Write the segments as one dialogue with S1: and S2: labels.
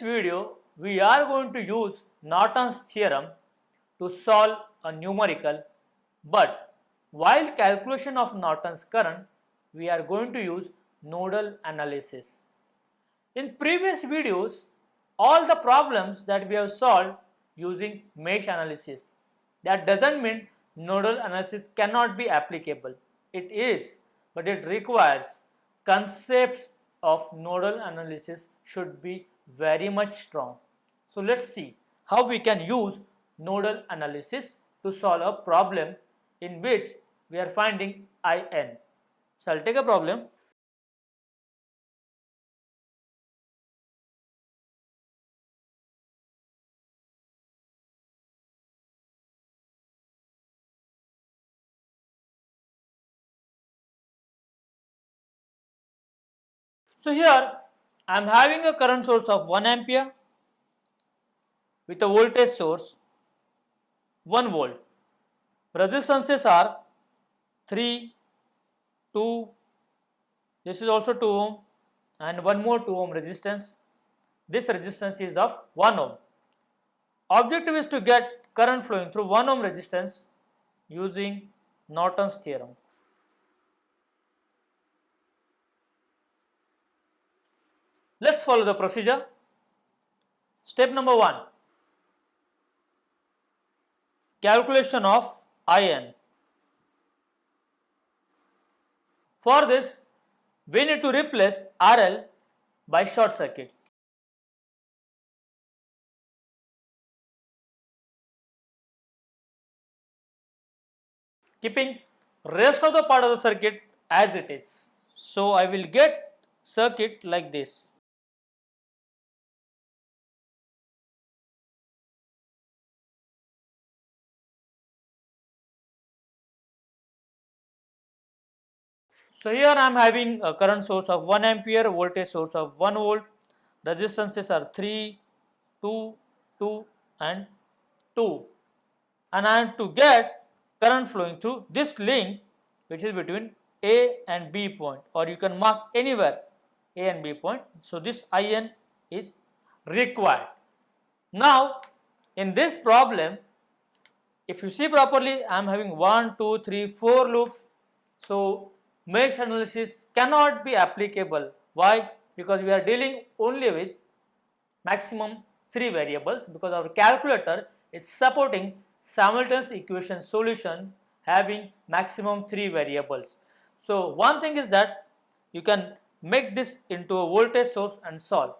S1: this video, we are going to use Norton's theorem to solve a numerical, but while calculation of Norton's current, we are going to use nodal analysis. In previous videos, all the problems that we have solved using mesh analysis. That doesn't mean nodal analysis cannot be applicable. It is, but it requires concepts of nodal analysis should be very much strong. So let's see how we can use nodal analysis to solve a problem in which we are finding IN. So I'll take a problem. So here I am having a current source of 1 ampere with a voltage source 1 volt. Resistances are 3, 2, this is also 2 ohm and one more 2 ohm resistance. This resistance is of 1 ohm. Objective is to get current flowing through 1 ohm resistance using Norton's theorem. Let's follow the procedure. Step number 1. Calculation of IN. For this, we need to replace RL by short circuit. Keeping rest of the part of the circuit as it is. So I will get circuit like this. So here I am having a current source of 1 ampere, voltage source of 1 volt, resistances are 3, 2, 2 and 2, and I am to get current flowing through this link which is between A and B point, or you can mark anywhere A and B point. So this IN is required. Now in this problem, if you see properly, I am having 1, 2, 3, 4 loops. So mesh analysis cannot be applicable. Why? Because we are dealing only with maximum 3 variables, because our calculator is supporting simultaneous equation solution having maximum 3 variables. So one thing is that you can make this into a voltage source and solve,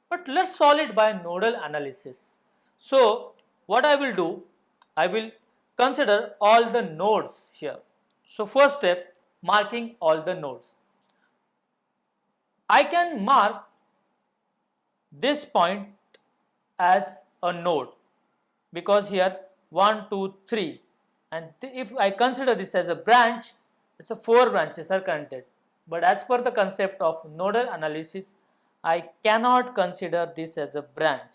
S1: but let's solve it by nodal analysis. So what I will do, I will consider all the nodes here. So first step, marking all the nodes. I can mark this point as a node because here 1, 2, 3, and if I consider this as a branch, it's a 4 branches are connected. But as per the concept of nodal analysis, I cannot consider this as a branch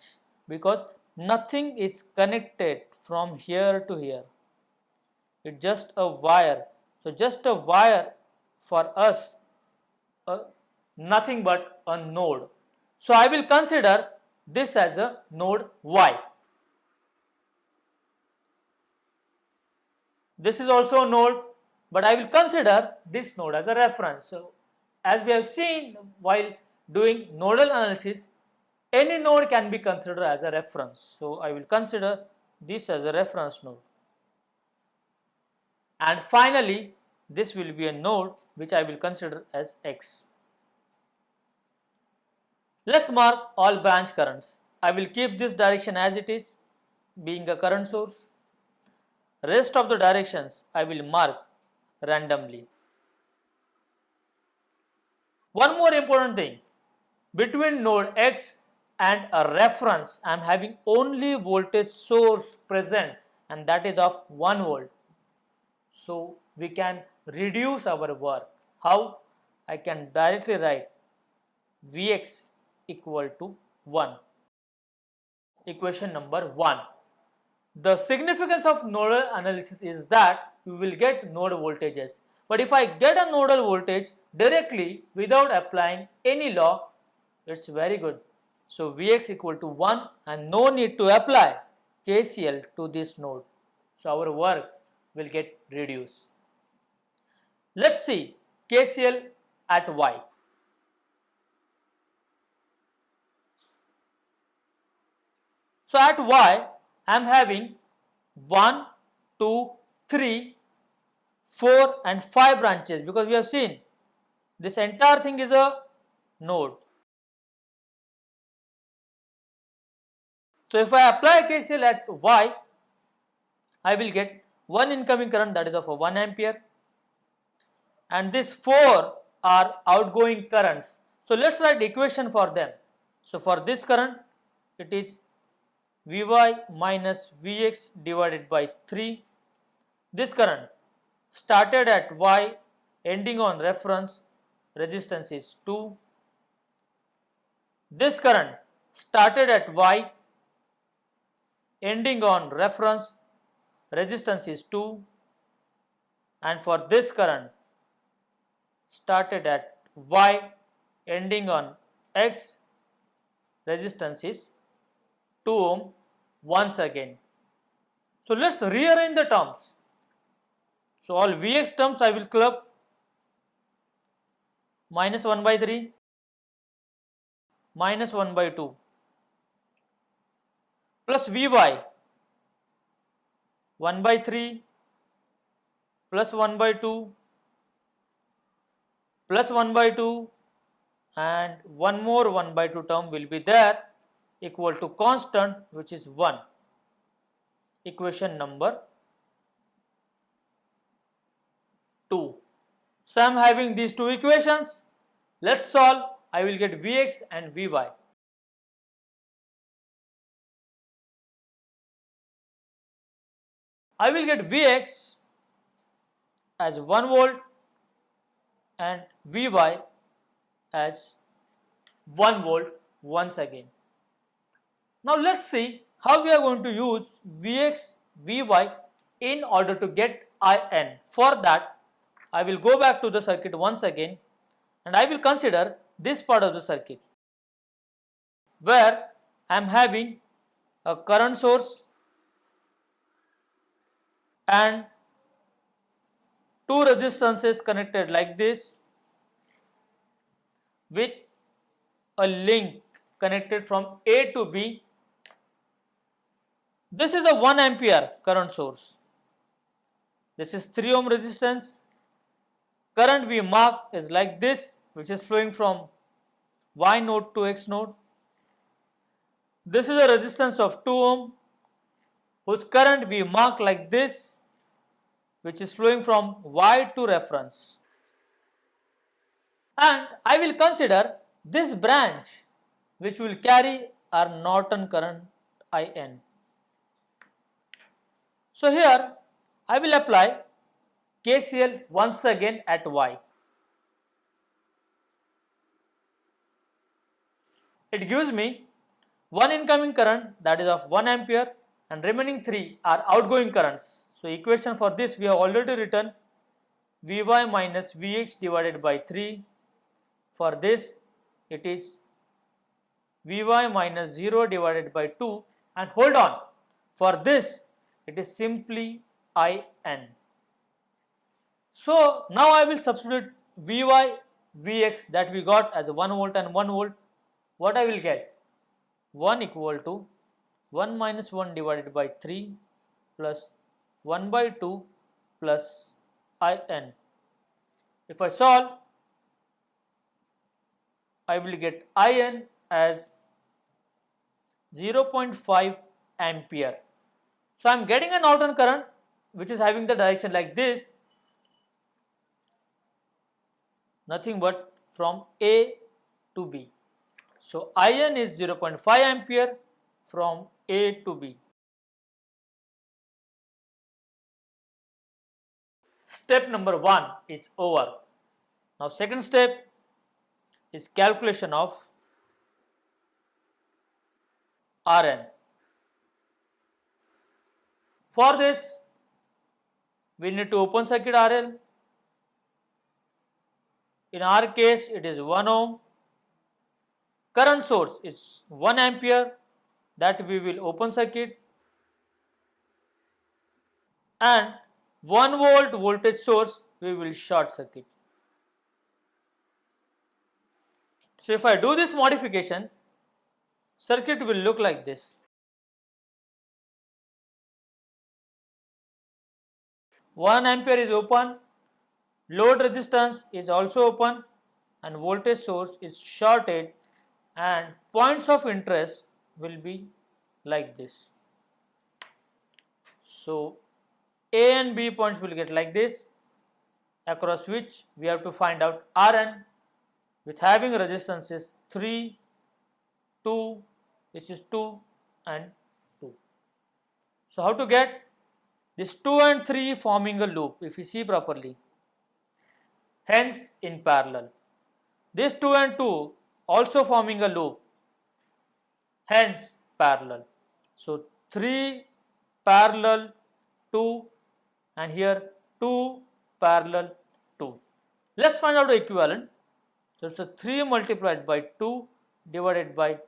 S1: because nothing is connected from here to here. It's just a wire. So just a wire for us, nothing but a node. So I will consider this as a node Y. This is also a node, but I will consider this node as a reference. So as we have seen while doing nodal analysis, any node can be considered as a reference. So I will consider this as a reference node. And finally, this will be a node which I will consider as X. Let's mark all branch currents. I will keep this direction as it is, being a current source. Rest of the directions I will mark randomly. One more important thing, between node X and a reference, I am having only voltage source present, and that is of 1 volt. So we can reduce our work. How? I can directly write Vx equal to 1. Equation number 1. The significance of nodal analysis is that you will get node voltages. But if I get a nodal voltage directly without applying any law, it's very good. So Vx equal to 1 and no need to apply KCL to this node. So our work will get reduced. Let's see KCL at y. So at y, I am having 1, 2, 3, 4 and 5 branches, because we have seen this entire thing is a node. So if I apply KCL at y, I will get one incoming current, that is of 1 ampere, and these 4 are outgoing currents. So let's write equation for them. So for this current, it is Vy minus Vx divided by 3. This current started at y, ending on reference resistance is 2. This current started at y, ending on reference resistance is 2, and for this current started at y, ending on x, resistance is 2 ohm once again. So let's rearrange the terms. So all Vx terms I will club, minus 1 by 3, minus 1 by 2, plus Vy 1 by 3, plus 1 by 2, plus 1 by 2, and one more 1 by 2 term will be there, equal to constant, which is 1. Equation number 2. So I am having these two equations. Let's solve. I will get Vx and Vy. I will get Vx as 1 volt and Vy as 1 volt once again. Now let's see how we are going to use Vx, Vy in order to get In. For that, I will go back to the circuit once again and I will consider this part of the circuit where I am having a current source and two resistances connected like this with a link connected from A to B. This is a 1 ampere current source. This is 3 ohm resistance. Current we mark is like this, which is flowing from Y node to X node. This is a resistance of 2 ohm whose current we mark like this, which is flowing from Y to reference. And I will consider this branch which will carry our Norton current IN. So here I will apply KCL once again at Y. It gives me one incoming current, that is of 1 ampere, and remaining 3 are outgoing currents. So equation for this we have already written, Vy minus Vx divided by 3. For this it is Vy minus 0 divided by 2, and hold on, for this it is simply In. So now I will substitute Vy, Vx that we got as 1 volt and 1 volt. What I will get? 1 equal to 1 minus 1 divided by 3 plus 1 by 2 plus In. If I solve, I will get In as 0.5 ampere. So I am getting a Norton current which is having the direction like this, nothing but from A to B. So In is 0.5 ampere from A to B. Step number 1 is over. Now second step is calculation of Rn. For this we need to open circuit RL. In our case it is 1 ohm. current source is 1 ampere, that we will open circuit, and 1 volt voltage source we will short circuit. So if I do this modification, circuit will look like this. 1 ampere is open, load resistance is also open, and voltage source is shorted, and points of interest will be like this. So A and B points will get like this, across which we have to find out Rn with having resistances 3, 2, this is 2 and 2. So how to get this 2 and 3 forming a loop if you see properly, hence in parallel. This 2 and 2 also forming a loop, hence parallel. So 3 parallel 2 and here 2 parallel 2. Let's find out the equivalent. So it's a 3 multiplied by 2 divided by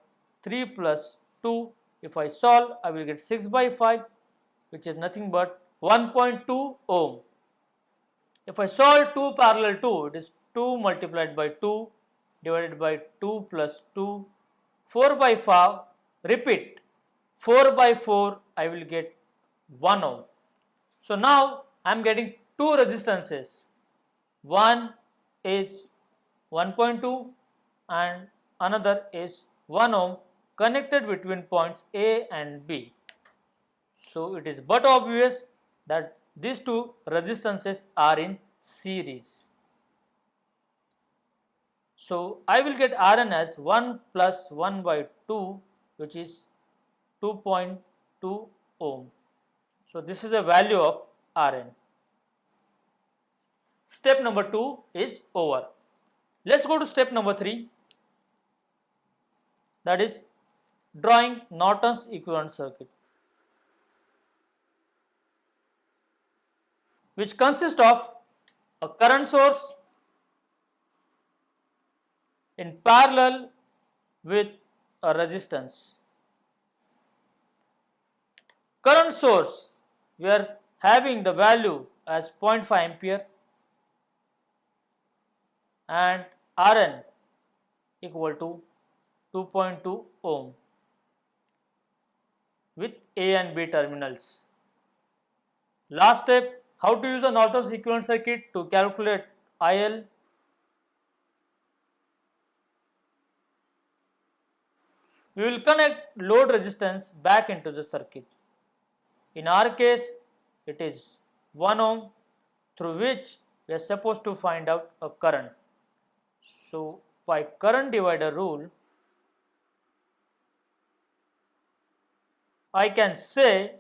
S1: 3 plus 2. If I solve, I will get 6 by 5, which is nothing but 1.2 ohm. If I solve 2 parallel 2, it is 2 multiplied by 2 divided by 2 plus 2, 4 by 5, repeat, 4 by 4, I will get 1 ohm. So now I am getting two resistances. One is 1.2 and another is 1 ohm connected between points A and B. So it is but obvious that these two resistances are in series. So I will get Rn as 1 plus 1 by 2, which is 2.2 ohm. So this is a value of Rn. Step number 2 is over. Let's go to step number 3, that is drawing Norton's equivalent circuit, which consists of a current source in parallel with a resistance. Current source, we are having the value as 0.5 ampere and Rn equal to 2.2 ohm with A and B terminals. Last step, how to use the Norton's equivalent circuit to calculate IL. We will connect load resistance back into the circuit. In our case, it is 1 ohm through which we are supposed to find out a current. So by current divider rule, I can say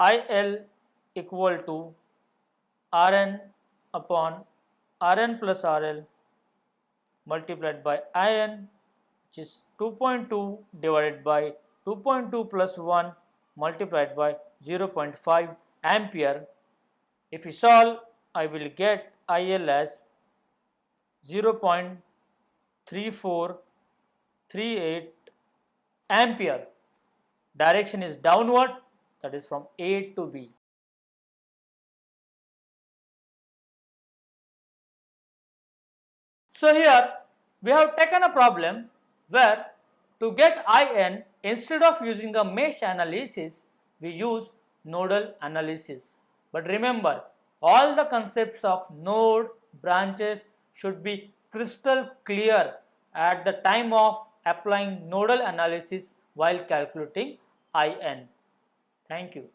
S1: IL equal to Rn upon Rn plus RL multiplied by IN, which is 2.2 divided by 2.2 plus 1 multiplied by 0.5 ampere. If we solve, I will get IL as 0.3438 ampere. Direction is downward, that is from A to B. So here we have taken a problem where to get IN, instead of using a mesh analysis, we use nodal analysis. But remember, all the concepts of node, branches should be crystal clear at the time of applying nodal analysis while calculating IN. Thank you.